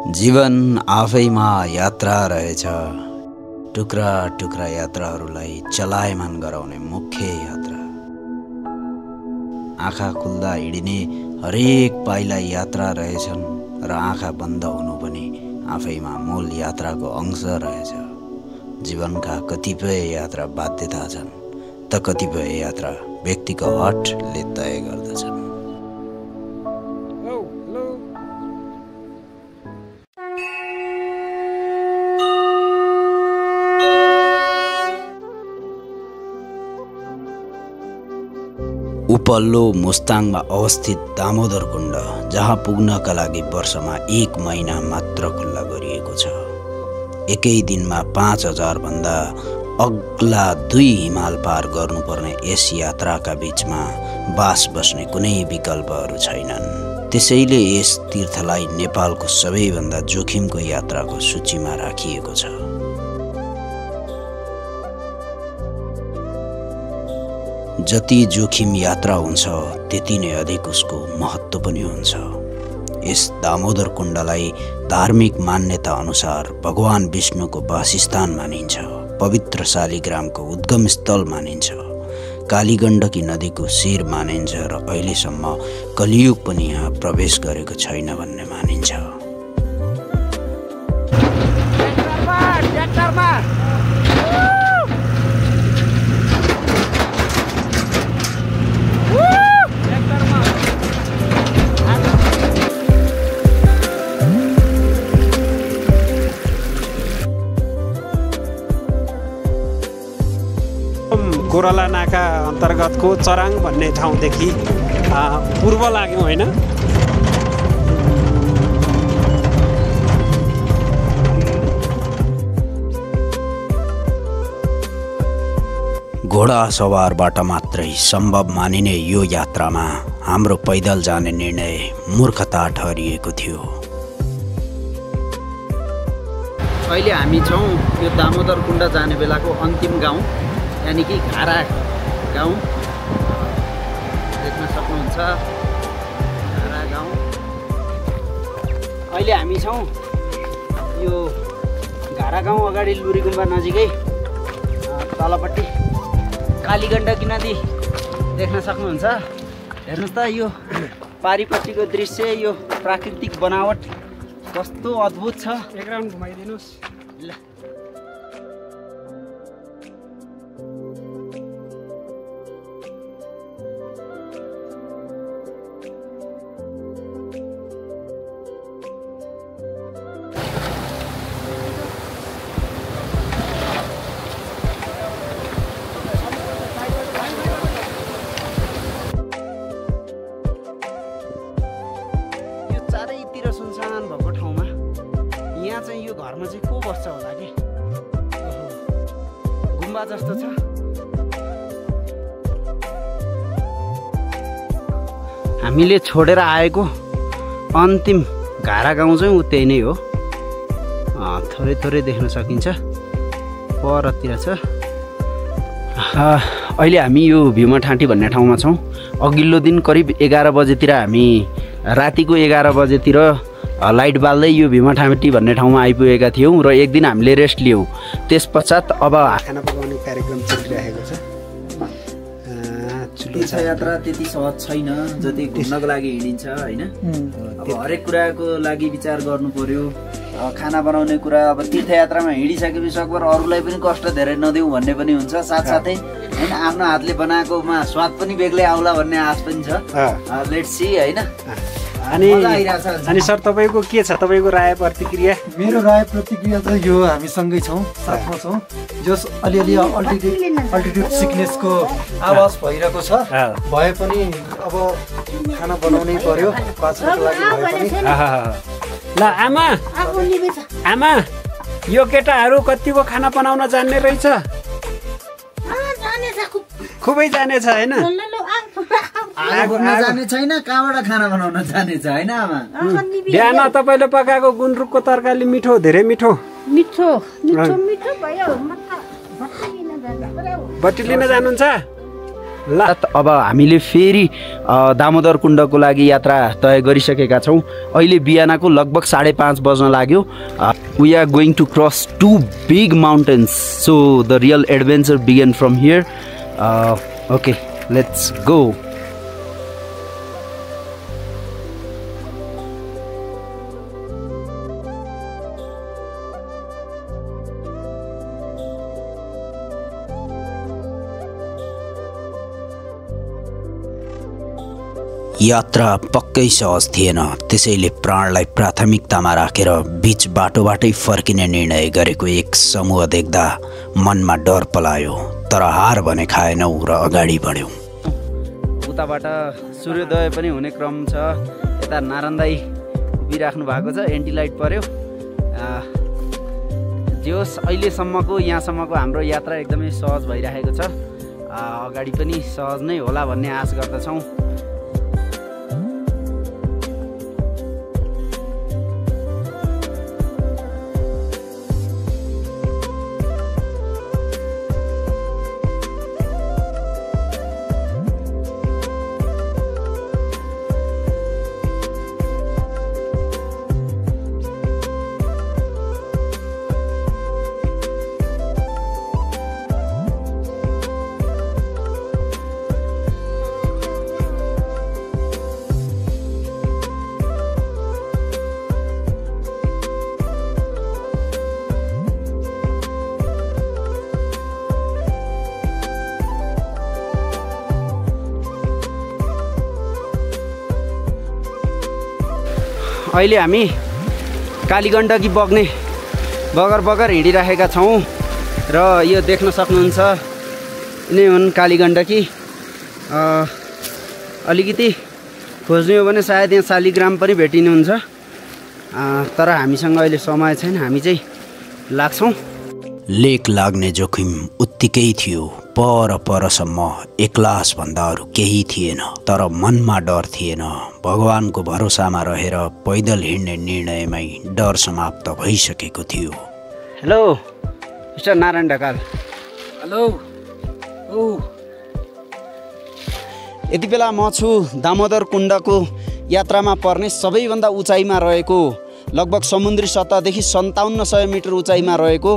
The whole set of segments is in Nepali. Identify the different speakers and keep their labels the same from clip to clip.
Speaker 1: जीवन आफैमा यात्रा रहेछ। टुक्रा टुक्रा यात्राहरूलाई चलायमान गराउने मुख्य यात्रा। आँखा खुल्दा हिँडिने हरेक पाइला यात्रा रहेछन् र आँखा बन्द हुनु पनि आफैमा मूल यात्राको अंश रहेछ। जीवनका कतिपय यात्रा बाध्यता छन् त कतिपय यात्रा व्यक्तिको हठले तय गर्दछन्। उपल्लो मुस्ताङमा अवस्थित दामोदर कुण्ड, जहाँ पुग्नका लागि वर्षमा 1 महिना मात्र खुल्ला गरिएको छ। एकै दिनमा 5000 भन्दा अग्ला 2 हिमाल पार गर्नुपर्ने यस यात्राका बीचमा बास बस्ने कुनै विकल्पहरू छैनन्। त्यसैले यस तीर्थलाई नेपालको सबैभन्दा जोखिमको यात्राको सूचीमा राखिएको छ। जति जोखिम यात्रा हुन्छ त्यति नै अधिक उसको महत्त्व पनि हुन्छ। यस दामोदर कुण्डलाई धार्मिक मान्यता अनुसार भगवान विष्णुको वासस्थान मानिन्छ। पवित्र शालिग्रामको उद्गम स्थल मानिन्छ। कालीगण्डकी नदीको शिर मानिन्छ र अहिलेसम्म कलियुग पनि यहाँ प्रवेश गरेको छैन भन्ने मानिन्छ।
Speaker 2: गोरला नाका अन्तर्गतको चराङ भन्ने ठाउँदेखि पूर्व लाग्यौँ होइन।
Speaker 1: घोडा सवारबाट मात्रै सम्भव मानिने यो यात्रामा हाम्रो पैदल जाने निर्णय मूर्खता ठहरिएको थियो।
Speaker 3: अहिले हामी छौँ यो दामोदर कुण्ड जाने बेलाको अन्तिम गाउँ, यानी कि घारा गाउँ देख्न सक्नुहुन्छ। घारा गाउँ अहिले हामी छौँ यो घारा गाउँ अगाडि लुरी गुम्बा नजिकै तलपट्टि कालीगण्डकी नदी देख्न सक्नुहुन्छ। हेर्नुहोस् त यो पारिपट्टिको दृश्य, यो प्राकृतिक बनावट कस्तो अद्भुत छ।
Speaker 2: एक राउन्ड घुमाइदिनुहोस्।
Speaker 3: ल चारैतिर सुनसान भएको ठाउँमा यहाँ चाहिँ यो घरमा चाहिँ को बस्छ होला कि? गुम्बा जस्तो छ। हामीले छोडेर आएको अन्तिम घारा गाउँ चाहिँ उतै नै हो। थोरै थोरै देख्न सकिन्छ, परतिर छ। अहिले हामी यो भीमठाँटी भन्ने ठाउँमा छौँ। अघिल्लो दिन करिब 11 बजेतिर हामी रातिको 11 बजेतिर लाइट बाल्दै यो भीमठाँटी भन्ने ठाउँमा आइपुगेका थियौँ र एक दिन हामीले रेस्ट लियौँ। त्यस पश्चात अब
Speaker 2: खाना पकाउने कार्यक्रम चलिरहेको छ।
Speaker 3: तीर्थयात्रा त्यति सहज छैन जति घुम्नको लागि हिँडिन्छ होइन। अब हरेक कुराको लागि विचार गर्नु पर्यो। खाना बनाउने कुरा, अब तीर्थयात्रामा हिँडिसकेपछि सकभर अरूलाई पनि कष्ट धेरै नदेऊ भन्ने पनि हुन्छ। साथसाथै होइन आफ्नो हातले बनाएकोमा स्वाद पनि बेग्लै आउला भन्ने आश पनि छ। लेट्स सी होइन।
Speaker 2: अनि सर तपाईँको के छ, तपाईँको राय प्रतिक्रिया?
Speaker 4: मेरो राय प्रतिक्रिया त यो हामीसँगै छौँ, साथमा छौँ। जस अलिअलि अल्टिट्युड सिकनेसको आवाज भइरहेको छ, भए पनि अब खाना बनाउनै पर्यो बाँच्नको लागि भए पनि।
Speaker 2: ल आमा यो केटाहरू कतिको खाना बनाउन जान्ने रहेछ? खुबै जानेछ होइन?
Speaker 3: जाने छैन, कहाँबाट खाना बनाउन जानेछ होइन आमा?
Speaker 2: बिहान तपाईँले पकाएको गुन्द्रुकको तरकारी मिठो, धेरै मिठो। बट्टी लिन जानुहुन्छ? ल
Speaker 3: अब हामीले फेरि दामोदर कुण्डको लागि यात्रा तय गरिसकेका छौँ। अहिले बिहानको लगभग 5:30 बज्न लाग्यो। We are going to cross 2 big mountains, so the real adventure began from here. Okay, let's go.
Speaker 1: यात्रा पक्कै सहज थिएन, त्यसैले प्राणलाई प्राथमिकतामा राखेर बीच बाटोबाटै फर्किने निर्णय गरेको एक समूह देख्दा मनमा डर पलायो, तर हार भने खाएनौँ र अगाडि बढ्यौँ।
Speaker 3: उताबाट सूर्योदय पनि हुने क्रम छ। यता नारायण दाई उभिराख्नु भएको छ, एन्टी लाइट पर्यो। जे होस्, अहिलेसम्मको यहाँसम्मको हाम्रो यात्रा एकदमै सहज भइरहेको छ। अगाडि पनि सहज नै होला भन्ने आश गर्दछौँ। अहिले हामी कालीगण्डकी बग्ने बगर हिँडिरहेका छौँ र यो देख्न सक्नुहुन्छ यिनै हुन् कालीगण्डकी। अलिकति खोज्ने हो भने सायद यहाँ शालिग्राम पनि भेटिनुहुन्छ, तर हामीसँग अहिले समय छैन, हामी चाहिँ लाग्छौँ।
Speaker 1: लेक लाग्ने जोखिम उत्तिकै थियो। परसम्म एक्लासभन्दा अरू केही थिएन, तर मनमा डर थिएन। भगवानको भरोसामा रहेर पैदल हिँड्ने निर्णयमै डर समाप्त भइसकेको थियो।
Speaker 3: Hello mister Narayan Dhakal.
Speaker 2: Hello.
Speaker 3: यति बेला म छु दामोदर कुण्डको यात्रामा पर्ने सबैभन्दा उचाइमा रहेको, लगभग समुद्री सतहदेखि 5700 मिटर उचाइमा रहेको,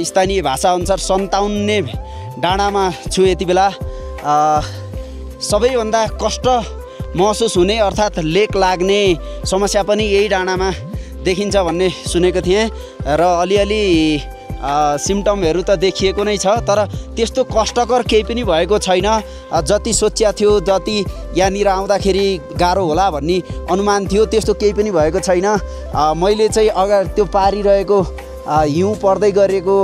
Speaker 3: स्थानीय भाषाअनुसार 57 डाँडामा छु यति बेला। सबैभन्दा कष्ट महसुस हुने अर्थात् लेक लाग्ने समस्या पनि यही डाँडामा देखिन्छ भन्ने सुनेको थिएँ र अलिअलि सिम्टमहरू त देखिएको नै छ, तर त्यस्तो कष्टकर केही पनि भएको छैन। जति सोचिया थियो, जति यहाँनिर आउँदाखेरि गाह्रो होला भन्ने अनुमान थियो, त्यस्तो केही पनि भएको छैन। मैले चाहिँ अगाडि त्यो पारिरहेको हिउँ पर्दै गरेको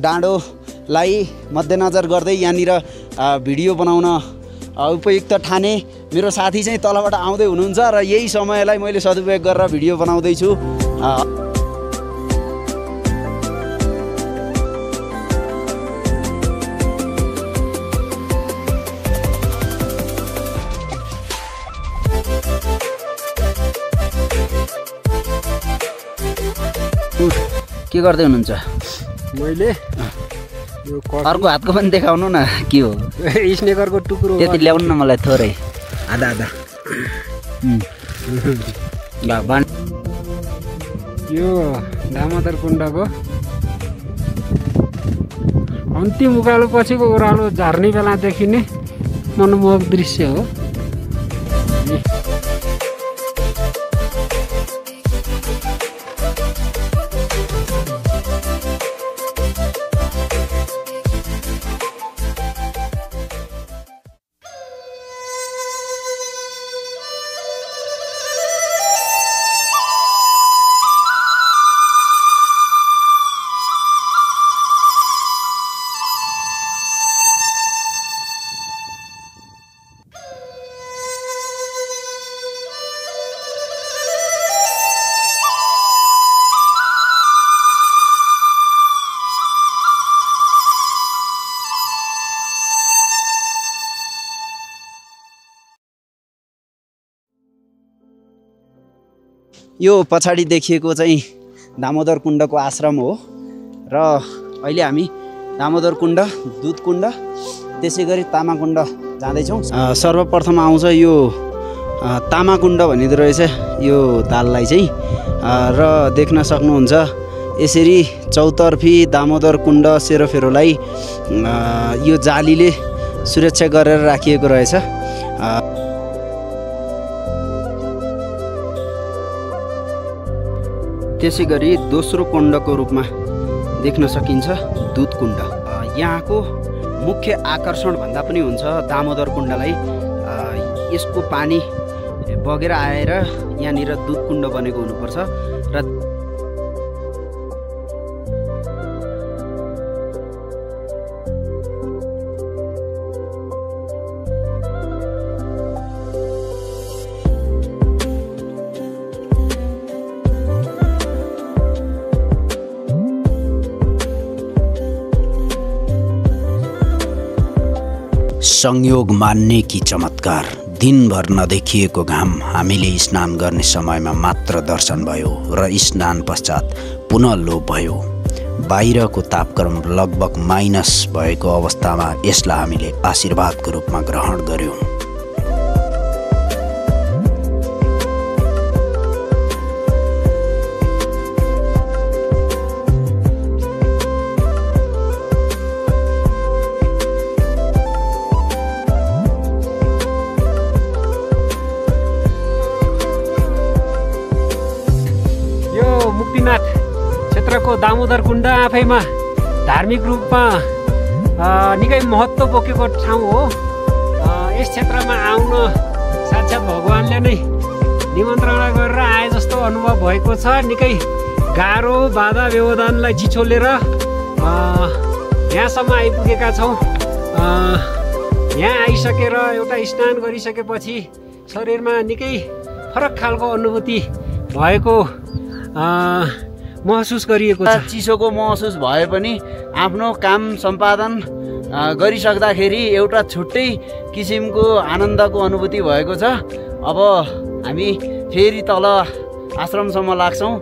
Speaker 3: डाँडोलाई मध्यनजर गर्दै यहाँनिर भिडियो बनाउन उपयुक्त ठाने। मेरो साथी चाहिँ तलबाट आउँदै हुनुहुन्छ र यही समयलाई मैले सदुपयोग गरेर भिडियो बनाउँदैछु। के गर्दै हुनुहुन्छ?
Speaker 2: मैले
Speaker 3: अर्को हातको पनि देखाउनु न, के हो?
Speaker 2: स्नेकरको टुक्रो
Speaker 3: त्यति ल्याउनु न मलाई, थोरै आधा
Speaker 2: यो दामोदर कुण्डको अन्तिम उकालो पछिको ओह्रालो झार्ने बेला देखिने मनमोहक दृश्य हो।
Speaker 3: यो पछाडि देखिएको चाहिँ दामोदर कुण्डको आश्रम हो र अहिले हामी दामोदर कुण्ड, दुध कुण्ड
Speaker 1: त्यसै गरी तामाकुण्ड जाँदैछौँ। सर्वप्रथम आउँछ यो तामाकुण्ड भनिँदो रहेछ यो ताललाई चाहिँ, र देख्न सक्नुहुन्छ यसरी चौतर्फी दामोदर कुण्ड सेरोफेरोलाई यो जालीले सुरक्षा गरेर राखिएको रहेछ। त्यसै गरी दोस्रो कुण्डको रूपमा देख्न सकिन्छ दुधकुण्ड। यहाँको मुख्य आकर्षण भन्दा पनि हुन्छ दामोदर कुण्डलाई। यसको पानी बगेर आएर यहाँनिर दुधकुण्ड बनेको हुनुपर्छ र संयोग मान्ने कि चमत्कार, दिनभर नदेखिएको घाम हामीले स्नान गर्ने समयमा मात्र दर्शन भयो र स्नान पश्चात पुनः लोप भयो। बाहिरको तापक्रम लगभग माइनस भएको अवस्थामा यसलाई हामीले आशीर्वादको रूपमा ग्रहण गर्यौँ।
Speaker 2: मुक्तिनाथ क्षेत्रको दामोदर कुण्ड आफैमा धार्मिक रूपमा निकै महत्त्व बोकेको ठाउँ हो। यस क्षेत्रमा आउन साक्षात् भगवानले नै निमन्त्रणा गरेर आए जस्तो अनुभव भएको छ। निकै गाह्रो बाधा व्यवधानलाई जिछोलेर यहाँसम्म आइपुगेका छौँ। यहाँ आइसकेर एउटा स्नान गरिसकेपछि शरीरमा निकै फरक खालको अनुभूति भएको महसुस गरिएको छ।
Speaker 3: चिसोको महसुस भए पनि आफ्नो काम सम्पादन गरिसक्दाखेरि एउटा छुट्टै किसिमको आनन्दको अनुभूति भएको छ। अब हामी फेरि तल आश्रमसम्म लाग्छौँ।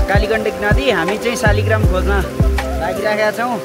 Speaker 3: कालीगण्डकी नदी हामी चाहिँ शालिग्राम खोज्न लागिरहेका छौँ।